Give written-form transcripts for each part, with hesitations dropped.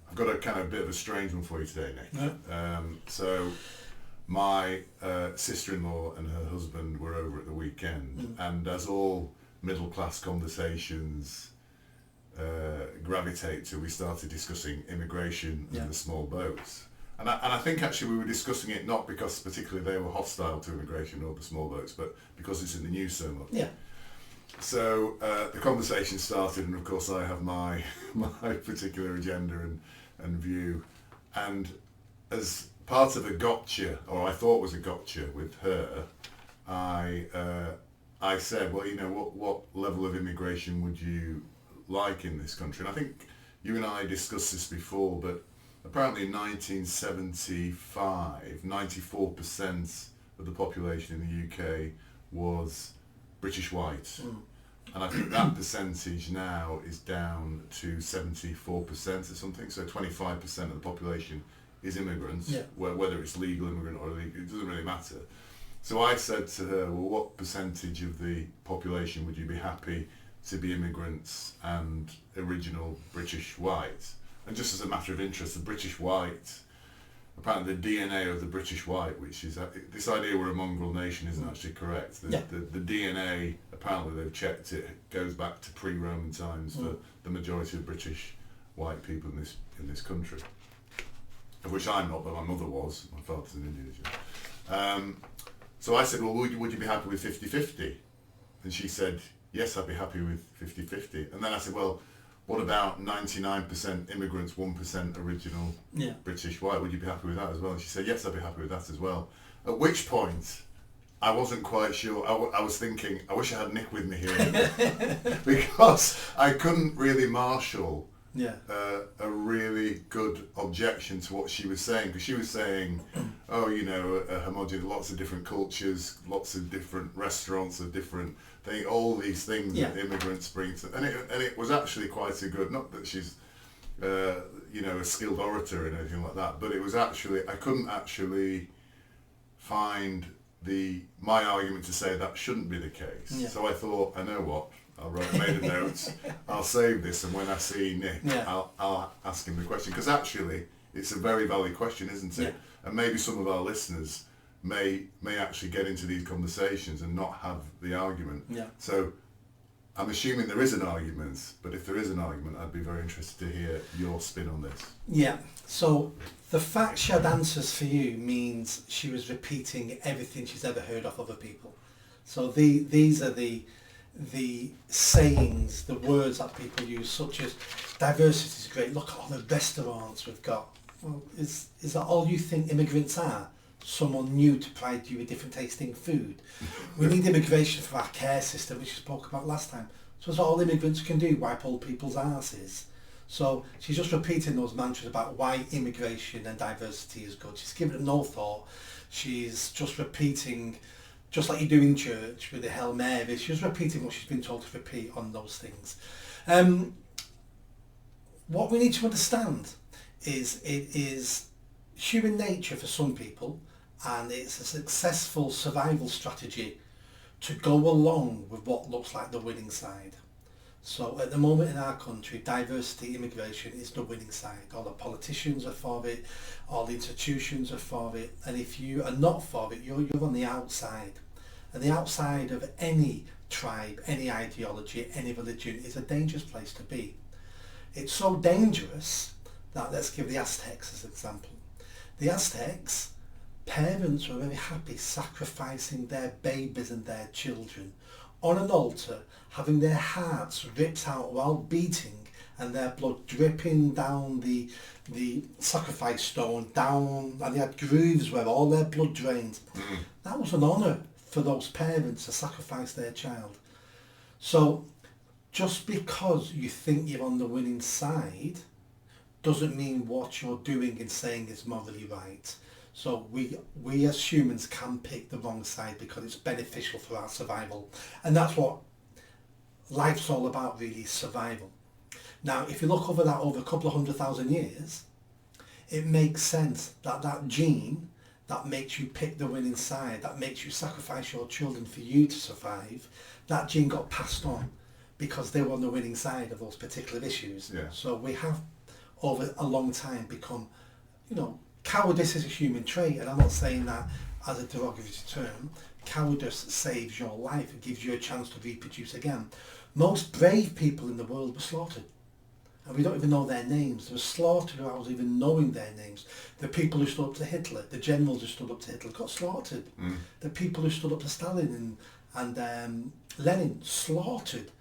I've got a kind of bit of a strange one for you today, Nick. Yeah. So my sister-in-law and her husband were over at the weekend, and as all middle-class conversations gravitate to, we started discussing immigration and the small boats. And I think actually we were discussing it not because particularly they were hostile to immigration or the small boats, but because it's in the news so much. Yeah. So the conversation started, and of course I have my particular agenda and view. And as part of a gotcha, or I thought was a gotcha with her, I said, well, you know, what level of immigration would you like in this country? And I think you and I discussed this before, but apparently in 1975, 94% of the population in the UK was British white. And I think that percentage now is down to 74% or something. So 25% of the population is immigrants, whether it's legal immigrant or illegal, it doesn't really matter. So I said to her, well, what percentage of the population would you be happy to be immigrants and original British white? And just as a matter of interest, the British white, apparently the DNA of the British white, which is, this idea we're a mongrel nation isn't actually correct. The DNA, apparently they've checked it, goes back to pre-Roman times for the majority of British white people in this country. Of which I'm not, but my mother was. My father's an Indian. So I said, well, would you be happy with 50-50? And she said, yes, I'd be happy with 50-50. And then I said, well, what about 99% immigrants, 1% original British white? Would you be happy with that as well? And she said, yes, I'd be happy with that as well. At which point, I wasn't quite sure. I was thinking, I wish I had Nick with me here. Because I couldn't really marshal a really good objection to what she was saying. Because she was saying, oh, you know, a homogeneous, lots of different cultures, lots of different restaurants of different things, all these things that immigrants bring to, and it was actually quite a good, not that she's you know, a skilled orator and anything like that, but it was actually, I couldn't actually find my argument to say that shouldn't be the case. So I thought, I know what, I made a note, I'll save this, and when I see Nick, I'll ask him the question, because actually it's a very valid question, isn't it? And maybe some of our listeners may actually get into these conversations and not have the argument. So I'm assuming there is an argument, but if there is an argument, I'd be very interested to hear your spin on this. So the fact she had answers for you means she was repeating everything she's ever heard of other people. So these are the sayings, the words that people use, such as diversity is great, look at all the restaurants we've got. Well, is that all you think immigrants are? Someone new to provide you with different tasting food. We need immigration for our care system, which we spoke about last time. So that's all immigrants can do, wipe old people's asses. So she's just repeating those mantras about why immigration and diversity is good. She's given it no thought. She's just repeating, just like you do in church with the Hail Mary, she's repeating what she's been told to repeat on those things. What we need to understand is it is human nature for some people, and it's a successful survival strategy to go along with what looks like the winning side. So at the moment in our country, diversity immigration is the winning side. All the politicians are for it, all the institutions are for it, and if you are not for it, you're on the outside. And the outside of any tribe, any ideology, any religion is a dangerous place to be. It's so dangerous that, let's give the Aztecs as an example. The Aztecs, parents were very happy sacrificing their babies and their children on an altar, having their hearts ripped out while beating and their blood dripping down the sacrifice stone down, and they had grooves where all their blood drained. That was an honour for those parents to sacrifice their child. So just because you think you're on the winning side doesn't mean what you're doing and saying is morally right. So we as humans can pick the wrong side because it's beneficial for our survival. And that's what life's all about, really, survival. Now, if you look over a couple of 100,000 years, it makes sense that that gene that makes you pick the winning side, that makes you sacrifice your children for you to survive, that gene got passed on because they were on the winning side of those particular issues. So we have over a long time become, cowardice is a human trait, and I'm not saying that as a derogatory term. Cowardice saves your life. It gives you a chance to reproduce again. Most brave people in the world were slaughtered. And we don't even know their names. They were slaughtered without us even knowing their names. The people who stood up to Hitler, the generals who stood up to Hitler got slaughtered. The people who stood up to Stalin and Lenin, slaughtered.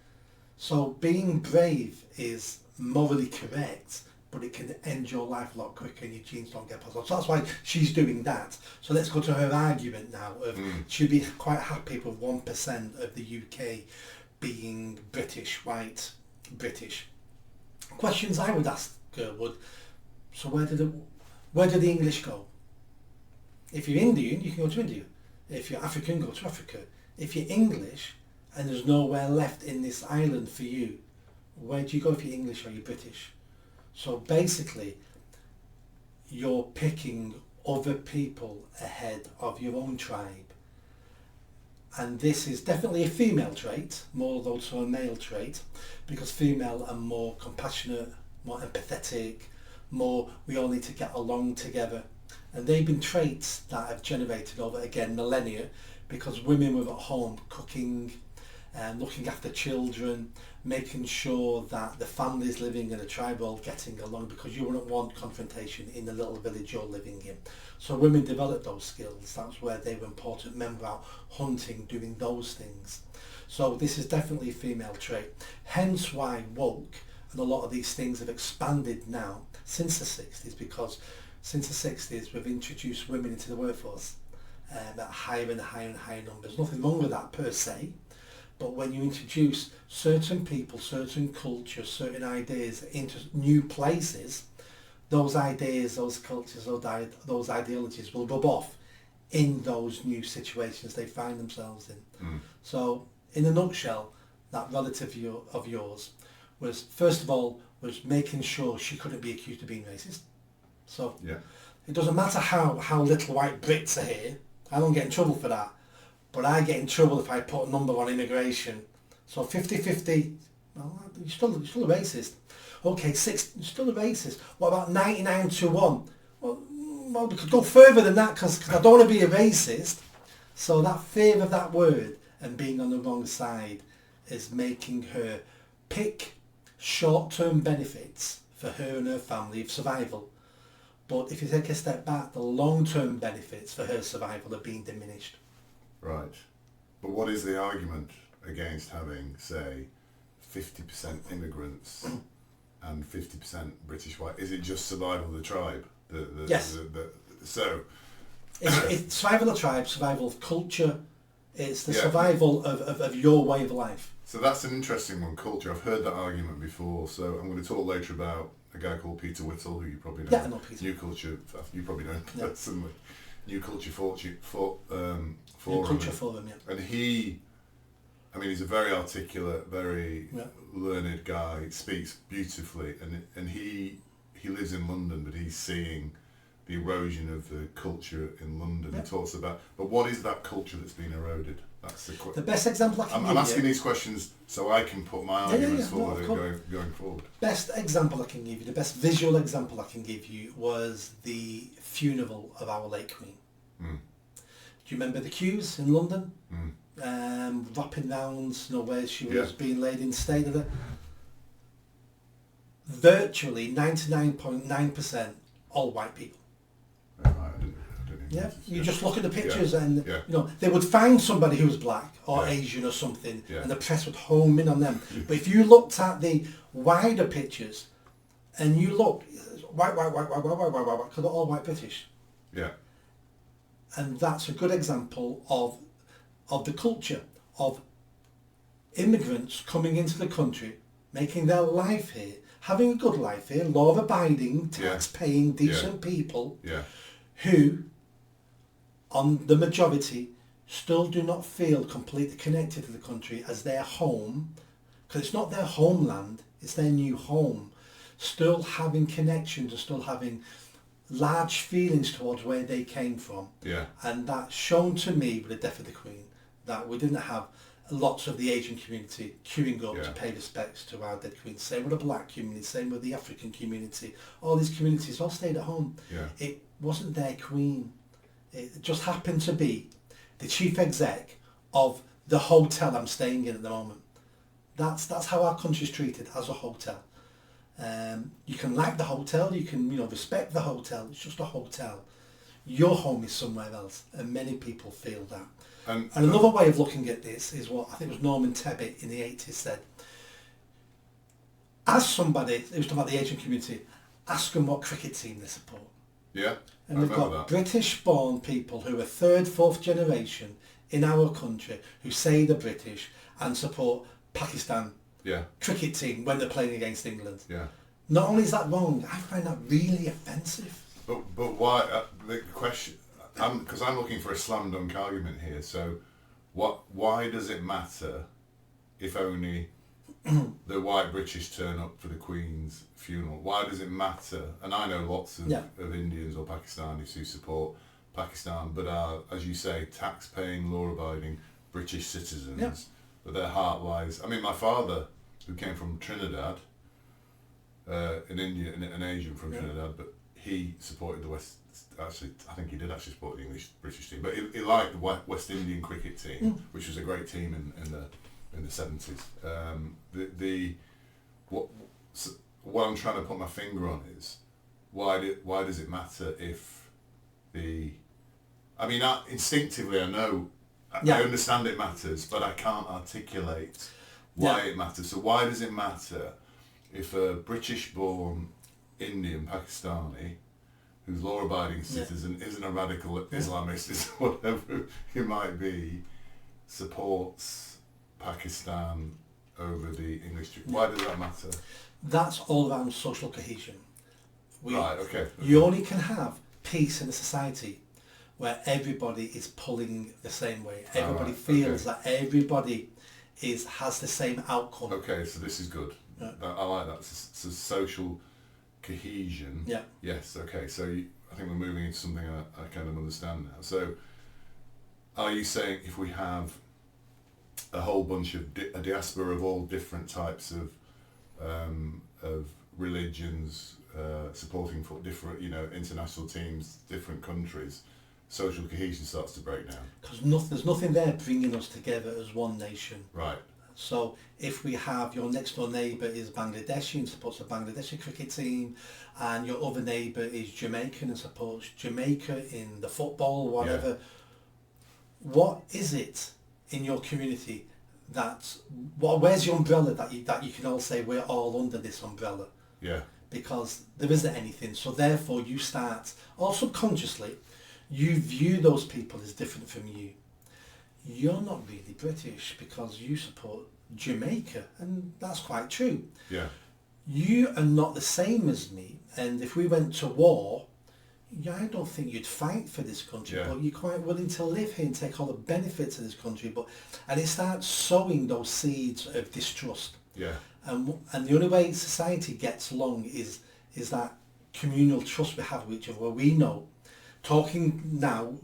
So being brave is morally correct, but it can end your life a lot quicker and your genes don't get passed on. So that's why she's doing that. So let's go to her argument now of she'd be quite happy with 1% of the UK being British, white, British. Questions I would ask her would, so where did the English go? If you're Indian, you can go to India. If you're African, go to Africa. If you're English and there's nowhere left in this island for you, where do you go if you're English or you're British? So basically, you're picking other people ahead of your own tribe. And this is definitely a female trait, more though to a male trait, because female are more compassionate, more empathetic, more we all need to get along together. And they've been traits that have generated over, again, millennia, because women were at home cooking and looking after children, making sure that the families living in a tribe are all getting along, because you wouldn't want confrontation in the little village you're living in. So women developed those skills. That's where they were important. Men were out hunting, doing those things. So this is definitely a female trait. Hence why woke and a lot of these things have expanded now since the 60s, because since the 60s we've introduced women into the workforce at higher and higher and higher numbers. Nothing wrong with that per se. But when you introduce certain people, certain cultures, certain ideas into new places, those ideas, those cultures, those ideologies will rub off in those new situations they find themselves in. So, in a nutshell, that relative of yours was, first of all, was making sure she couldn't be accused of being racist. So, it doesn't matter how little white Brits are here, I don't get in trouble for that. But I get in trouble if I put a number on immigration. So 50-50, well, you're still a racist. Okay, you're still a racist. What about 99-1? Well, we could go further than that because I don't want to be a racist. So that fear of that word and being on the wrong side is making her pick short-term benefits for her and her family of survival. But if you take a step back, the long-term benefits for her survival are being diminished. Right. But what is the argument against having, say, 50% immigrants and 50% British white? Is it just survival of the tribe? Yes. So... It's survival of the tribe, survival of culture. It's the survival of your way of life. So that's an interesting one, culture. I've heard that argument before. So I'm going to talk later about a guy called Peter Whittle, who you probably know. Yeah, I know Peter. New Culture, you probably know personally. New Culture Forum, yeah. And he's a very articulate, very learned guy, speaks beautifully, and he lives in London, but he's seeing the erosion of the culture in London. He talks about, but what is that culture that's been eroded? That's the question. The best example I can give you... I'm asking these questions so I can put my arguments forward going forward. Best example I can give you, the best visual example I can give you was the funeral of our late Queen. Do you remember the queues in London? Wrapping round, where she was being laid in state of virtually 99.9% all white people. I didn't notice. You just look at the pictures and they would find somebody who was black or Asian or something and the press would home in on them. But if you looked at the wider pictures and you look, white, because they're all white British. Yeah. And that's a good example of the culture of immigrants coming into the country, making their life here, having a good life here, law-abiding, tax-paying, decent people who, on the majority, still do not feel completely connected to the country as their home, because it's not their homeland, it's their new home, still having connections and still having large feelings towards where they came from. Yeah. And that's shown to me with the death of the Queen, that we didn't have lots of the Asian community queuing up Yeah. to pay respects to our dead queen. Same with the black community, same with the African community. All these communities all stayed at home. Yeah. It wasn't their queen. It just happened to be the chief exec of the hotel I'm staying in at the moment. That's how our country's treated, as a hotel. You can like the hotel, you can respect the hotel. It's just a hotel. Your home is somewhere else, and many people feel that. And another way of looking at this is what I think it was Norman Tebbit in the 80s said. As somebody who's talking about the Asian community, ask them what cricket team they support. Yeah. And we've got British-born people who are third, fourth generation in our country who say they're British and support Pakistan cricket team when they're playing against England. Yeah. Not only is that wrong, I find that really offensive. But why? The question, because I'm looking for a slam dunk argument here. So, why does it matter if only the white British turn up for the Queen's funeral? Why does it matter? And I know lots of Indians or Pakistanis who support Pakistan, but are, as you say, tax-paying, law-abiding British citizens. Yeah. But their heart lies. I mean, my father, who came from Trinidad, an Indian, an Asian from Trinidad, but he supported the West. Actually, I think he did actually support the British team, but he liked the West Indian cricket team, which was a great team in the 70s. What I'm trying to put my finger on is why does it matter if instinctively I know. I understand it matters, but I can't articulate why it matters. So why does it matter if a British-born Indian Pakistani who's law-abiding citizen isn't a radical Islamist, is whatever he might be, supports Pakistan over the English? Why does that matter? That's all around social cohesion. Right. Okay. You only can have peace in a society where everybody is pulling the same way. Everybody feels that everybody has the same outcome. Okay, so this is good. Yeah. I like that. So social cohesion. Yeah. Yes. Okay. So I think we're moving into something I kind of understand now. So, are you saying if we have a whole bunch of a diaspora of all different types of religions supporting for different international teams, different countries, social cohesion starts to break down? Because there's nothing there bringing us together as one nation. Right. So if we have your next door neighbour is Bangladeshi and supports the Bangladeshi cricket team, and your other neighbour is Jamaican and supports Jamaica in the football, whatever, what is it in your community where's your umbrella that you can all say we're all under this umbrella? Yeah. Because there isn't anything. So therefore you start, or subconsciously, you view those people as different from you. You're not really British because you support Jamaica, and that's quite true. Yeah. You are not the same as me, and if we went to war, I don't think you'd fight for this country, but you're quite willing to live here and take all the benefits of this country. And it starts sowing those seeds of distrust. Yeah. And the only way society gets along is that communal trust we have with each other, where we know, talking now,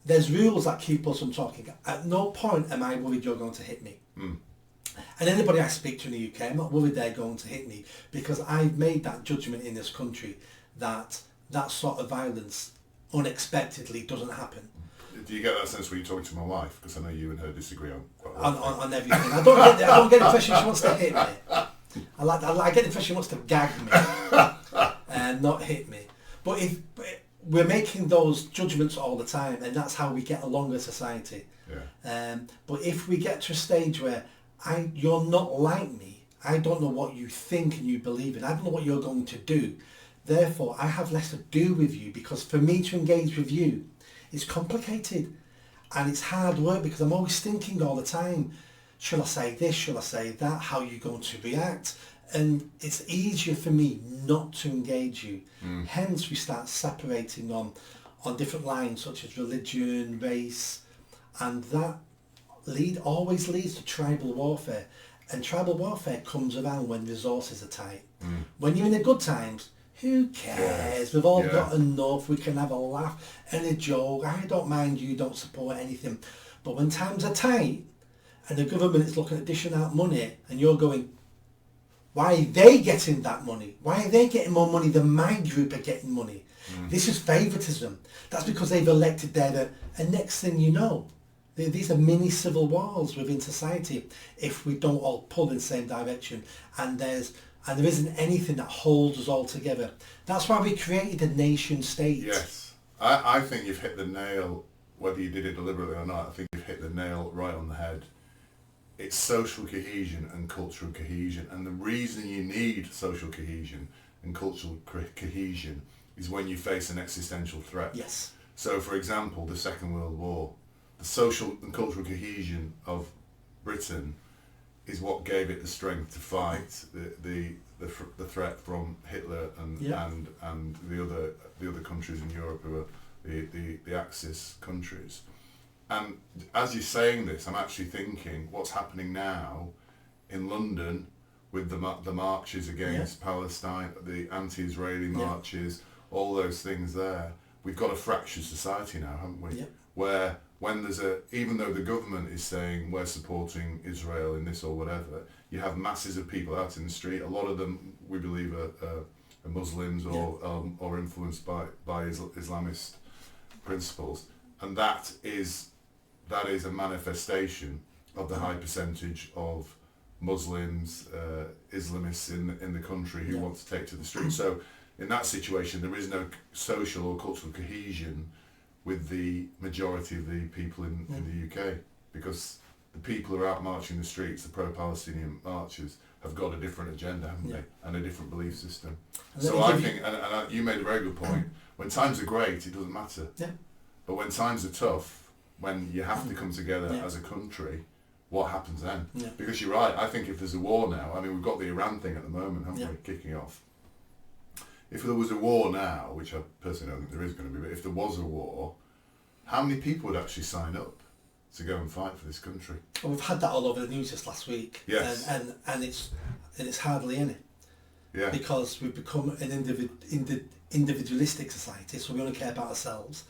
there's rules that keep us from talking. At no point am I worried you're going to hit me. Mm. And anybody I speak to in the UK, I'm not worried they're going to hit me, because I've made that judgment in this country that that sort of violence unexpectedly doesn't happen. Do you get that sense when you're talking to my wife? Because I know you and her disagree on quite a lot on everything. I don't get the impression she wants to hit me. I get the impression she wants to gag me and not hit me. But we're making those judgments all the time, and that's how we get along as society. Yeah. But if we get to a stage where you're not like me, I don't know what you think and you believe in, I don't know what you're going to do, therefore I have less to do with you, because for me to engage with you, it's complicated and it's hard work, because I'm always thinking all the time, should I say this, should I say that, how are you going to react? And it's easier for me not to engage you. Mm. Hence we start separating on different lines such as religion, race, and that always leads to tribal warfare. And tribal warfare comes around when resources are tight. Mm. When you're in the good times, who cares? We've all got enough. We can have a laugh and a joke. I don't mind you don't support anything. But when times are tight, and the government is looking at dishing out money, and you're going, why are they getting that money? Why are they getting more money than my group are getting money? This is favouritism. That's because they've elected their... And next thing you know, these are mini civil wars within society if we don't all pull in the same direction, and there isn't anything that holds us all together. That's why we created a nation state. Yes. I think you've hit the nail, whether you did it deliberately or not, I think you've hit the nail right on the head. It's social cohesion and cultural cohesion, and the reason you need social cohesion and cultural cohesion is when you face an existential threat. Yes. So, for example, the Second World War, the social and cultural cohesion of Britain is what gave it the strength to fight the threat from Hitler and the other countries in Europe who are the Axis countries. And as you're saying this, I'm actually thinking what's happening now in London with the marches against Palestine, the anti-Israeli marches, all those things there. We've got a fractured society now, haven't we? Yeah. Where when even though the government is saying we're supporting Israel in this or whatever, you have masses of people out in the street. A lot of them, we believe, are Muslims or influenced by Islamist principles, and that is a manifestation of the high percentage of Muslims, Islamists in the country who want to take to the street. So in that situation, there is no social or cultural cohesion with the majority of the people in the UK, because the people who are out marching the streets, the pro-Palestinian marchers, have got a different agenda, haven't they, and a different belief system. So I think, and you made a very good point, when times are great, it doesn't matter. Yeah. But when times are tough, when you have to come together as a country, what happens then? Yeah. Because you're right, I think if there's a war now, I mean, we've got the Iran thing at the moment, haven't we, kicking off. If there was a war now, which I personally don't think there is going to be, but if there was a war, how many people would actually sign up to go and fight for this country? Well, we've had that all over the news just last week. Yes. And it's hardly any. Yeah. Because we've become an individualistic society, so we only care about ourselves.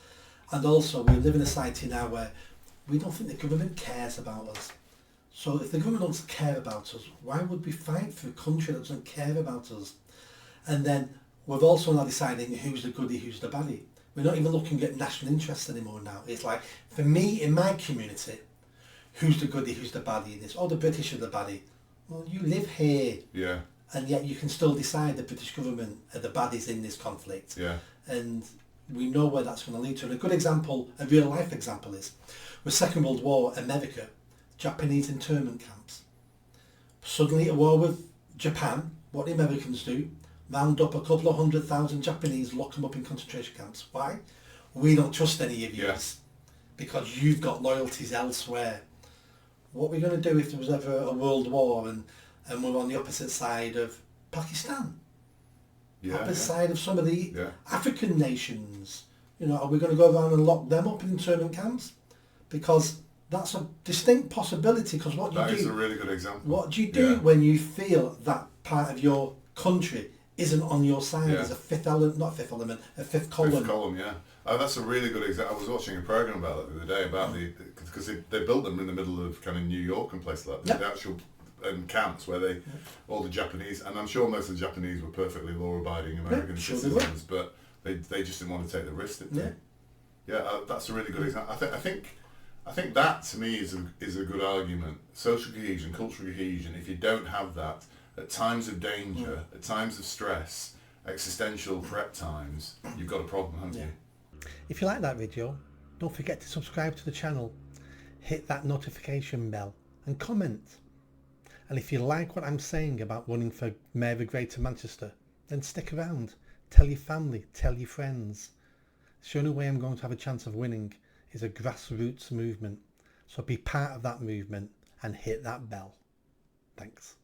And also we live in a society now where we don't think the government cares about us. So if the government doesn't care about us, why would we fight for a country that doesn't care about us? And then we're also now deciding who's the goodie, who's the baddie. We're not even looking at national interest anymore now. It's like, for me, in my community, who's the goodie, who's the baddie in this? Oh, the British are the baddie. Well, you live here. Yeah. And yet you can still decide the British government are the baddies in this conflict. Yeah. And we know where that's going to lead to. And a good example, a real life example is, with Second World War, America, Japanese internment camps. Suddenly at war with Japan, what the Americans do, round up a couple of 100,000 Japanese, lock them up in concentration camps. Why? We don't trust any of you because you've got loyalties elsewhere. What are we going to do if there was ever a world war and we're on the opposite side of Pakistan? Opposite side of some of the African nations? You know, are we going to go around and lock them up in internment camps? Because that's a distinct possibility, because what do you do? That is a really good example. What do you do when you feel that part of your country isn't on your side as a fifth element, not fifth element, a fifth column? Fifth column, yeah. Oh, that's a really good example. I was watching a program about that the other day, about because they built them in the middle of kind of New York and places like that. The actual camps where all the Japanese, and I'm sure most of the Japanese were perfectly law-abiding American citizens, but they just didn't want to take the risk, did they? Yeah, that's a really good example. I think that to me is a good argument. Social cohesion, cultural cohesion. If you don't have that at times of danger, at times of stress, existential threat times, you've got a problem, haven't you? If you like that video, don't forget to subscribe to the channel, hit that notification bell and comment. And if you like what I'm saying about running for Mayor of Greater Manchester, then stick around. Tell your family, tell your friends. The only way I'm going to have a chance of winning is a grassroots movement. So be part of that movement and hit that bell. Thanks.